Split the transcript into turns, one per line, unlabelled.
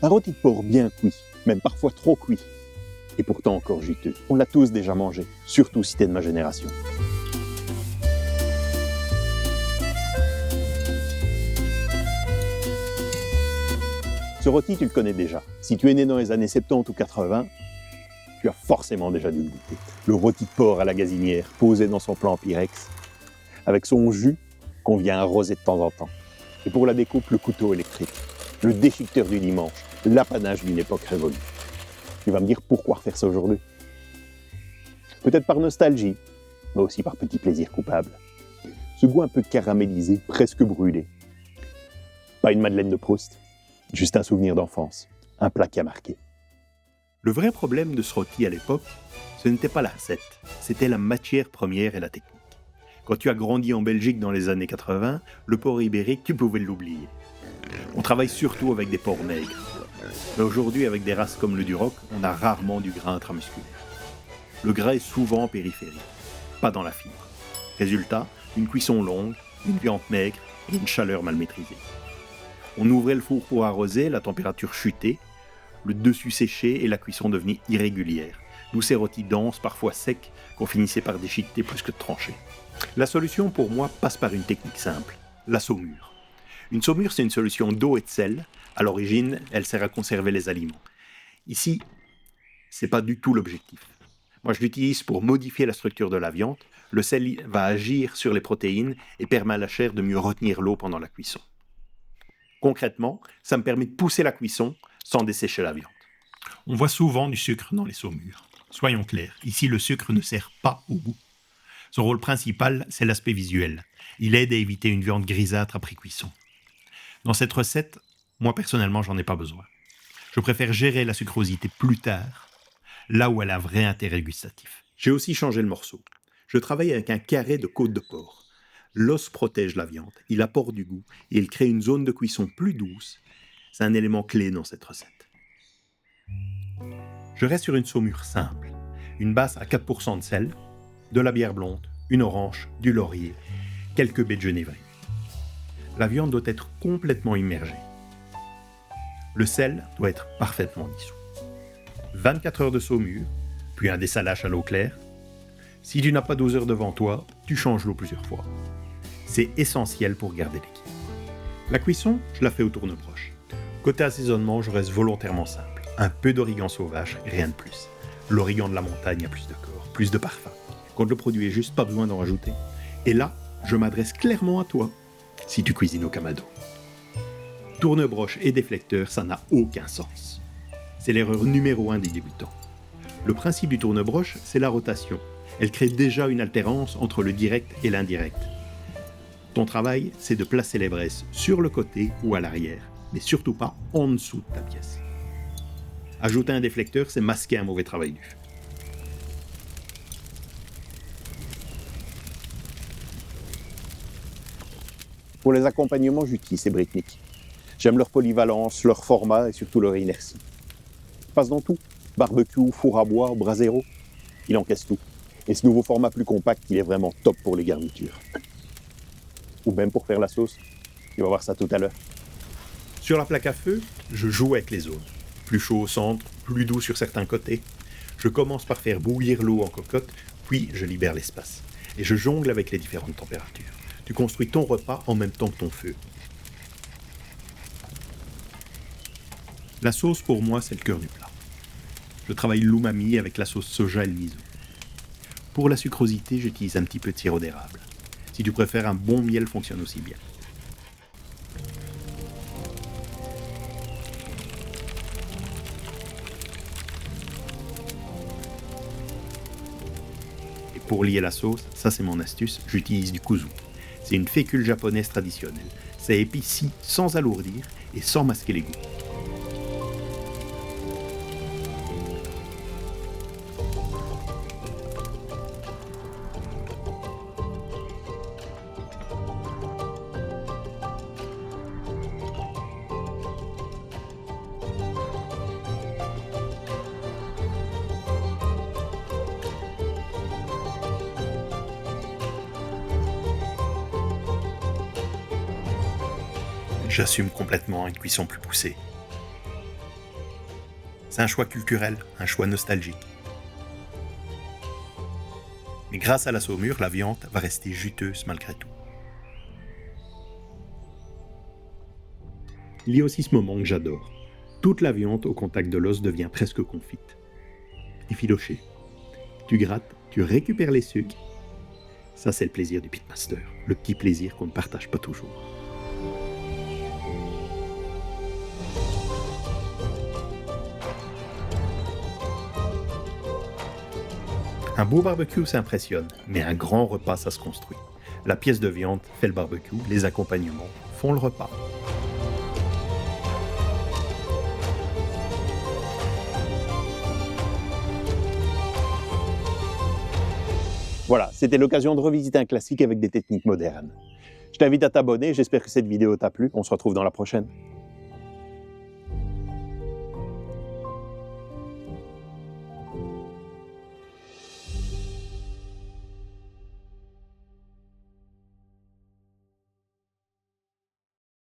Un rôti de porc bien cuit, même parfois trop cuit, et pourtant encore juteux. On l'a tous déjà mangé, surtout si t'es de ma génération. Ce rôti, tu le connais déjà. Si tu es né dans les années 70 ou 80, tu as forcément déjà dû le goûter. Le rôti de porc à la gazinière, posé dans son plan Pyrex, avec son jus qu'on vient arroser de temps en temps. Et pour la découpe, le couteau électrique, le déchiqueteur du dimanche, l'apanage d'une époque révolue. Tu vas me dire pourquoi refaire ça aujourd'hui? Peut-être par nostalgie, mais aussi par petit plaisir coupable. Ce goût un peu caramélisé, presque brûlé. Pas une Madeleine de Proust, juste un souvenir d'enfance, un plat qui a marqué.
Le vrai problème de ce rôti à l'époque, ce n'était pas la recette, c'était la matière première et la technique. Quand tu as grandi en Belgique dans les années 80, le porc ibérique, tu pouvais l'oublier. On travaille surtout avec des porcs maigres. Mais aujourd'hui, avec des races comme le Duroc, on a rarement du gras intramusculaire. Le gras est souvent en périphérie, pas dans la fibre. Résultat, une cuisson longue, une viande maigre et une chaleur mal maîtrisée. On ouvrait le four pour arroser, la température chutait, le dessus séché et la cuisson devenait irrégulière. D'où ces rôtis denses, parfois secs, qu'on finissait par déchiqueter plus que de trancher. La solution pour moi passe par une technique simple, la saumure. Une saumure, c'est une solution d'eau et de sel. À l'origine, elle sert à conserver les aliments. Ici, c'est pas du tout l'objectif. Moi, je l'utilise pour modifier la structure de la viande. Le sel va agir sur les protéines et permet à la chair de mieux retenir l'eau pendant la cuisson. Concrètement, ça me permet de pousser la cuisson sans dessécher la viande. On voit souvent du sucre dans les saumures. Soyons clairs, ici le sucre ne sert pas au goût. Son rôle principal, c'est l'aspect visuel. Il aide à éviter une viande grisâtre après cuisson. Dans cette recette, moi personnellement, j'en ai pas besoin. Je préfère gérer la sucrosité plus tard, là où elle a un vrai intérêt gustatif. J'ai aussi changé le morceau. Je travaille avec un carré de côte de porc. L'os protège la viande, il apporte du goût et il crée une zone de cuisson plus douce. C'est un élément clé dans cette recette. Je reste sur une saumure simple. Une base à 4% de sel, de la bière blonde, une orange, du laurier, quelques baies de genévrier. La viande doit être complètement immergée. Le sel doit être parfaitement dissous. 24 heures de saumure, puis un dessalage à l'eau claire. Si tu n'as pas 12 heures devant toi, tu changes l'eau plusieurs fois. C'est essentiel pour garder l'équilibre. La cuisson, je la fais au tourne-broche. Côté assaisonnement, je reste volontairement simple. Un peu d'origan sauvage, rien de plus. L'origan de la montagne a plus de corps, plus de parfum. Quand le produit est juste, pas besoin d'en rajouter. Et là, je m'adresse clairement à toi, si tu cuisines au Kamado. Tourne-broche et déflecteur, ça n'a aucun sens. C'est l'erreur numéro 1 des débutants. Le principe du tourne-broche, c'est la rotation. Elle crée déjà une altérance entre le direct et l'indirect. Ton travail, c'est de placer les braises sur le côté ou à l'arrière, mais surtout pas en dessous de ta pièce. Ajouter un déflecteur, c'est masquer un mauvais travail du feu.
Pour les accompagnements, j'utilise ces briques-niques. J'aime leur polyvalence, leur format et surtout leur inertie. Ils passent dans tout. Barbecue, four à bois, brasero. Il encaisse tout. Et ce nouveau format plus compact, il est vraiment top pour les garnitures. Ou même pour faire la sauce. Tu vas voir ça tout à l'heure.
Sur la plaque à feu, je joue avec les zones. Plus chaud au centre, plus doux sur certains côtés. Je commence par faire bouillir l'eau en cocotte, puis je libère l'espace. Et je jongle avec les différentes températures. Tu construis ton repas en même temps que ton feu. La sauce, pour moi, c'est le cœur du plat. Je travaille l'umami avec la sauce soja et le miso. Pour la sucrosité, j'utilise un petit peu de sirop d'érable. Si tu préfères, un bon miel fonctionne aussi bien. Et pour lier la sauce, ça c'est mon astuce, j'utilise du kuzu. C'est une fécule japonaise traditionnelle. Ça épicie sans alourdir et sans masquer les goûts. J'assume complètement une cuisson plus poussée. C'est un choix culturel, un choix nostalgique. Mais grâce à la saumure, la viande va rester juteuse malgré tout. Il y a aussi ce moment que j'adore. Toute la viande au contact de l'os devient presque confite. Effilochée. Tu grattes, tu récupères les sucres. Ça, c'est le plaisir du pitmaster. Le petit plaisir qu'on ne partage pas toujours. Un beau barbecue, ça impressionne, mais un grand repas, ça se construit. La pièce de viande fait le barbecue, les accompagnements font le repas.
Voilà, c'était l'occasion de revisiter un classique avec des techniques modernes. Je t'invite à t'abonner, j'espère que cette vidéo t'a plu, on se retrouve dans la prochaine.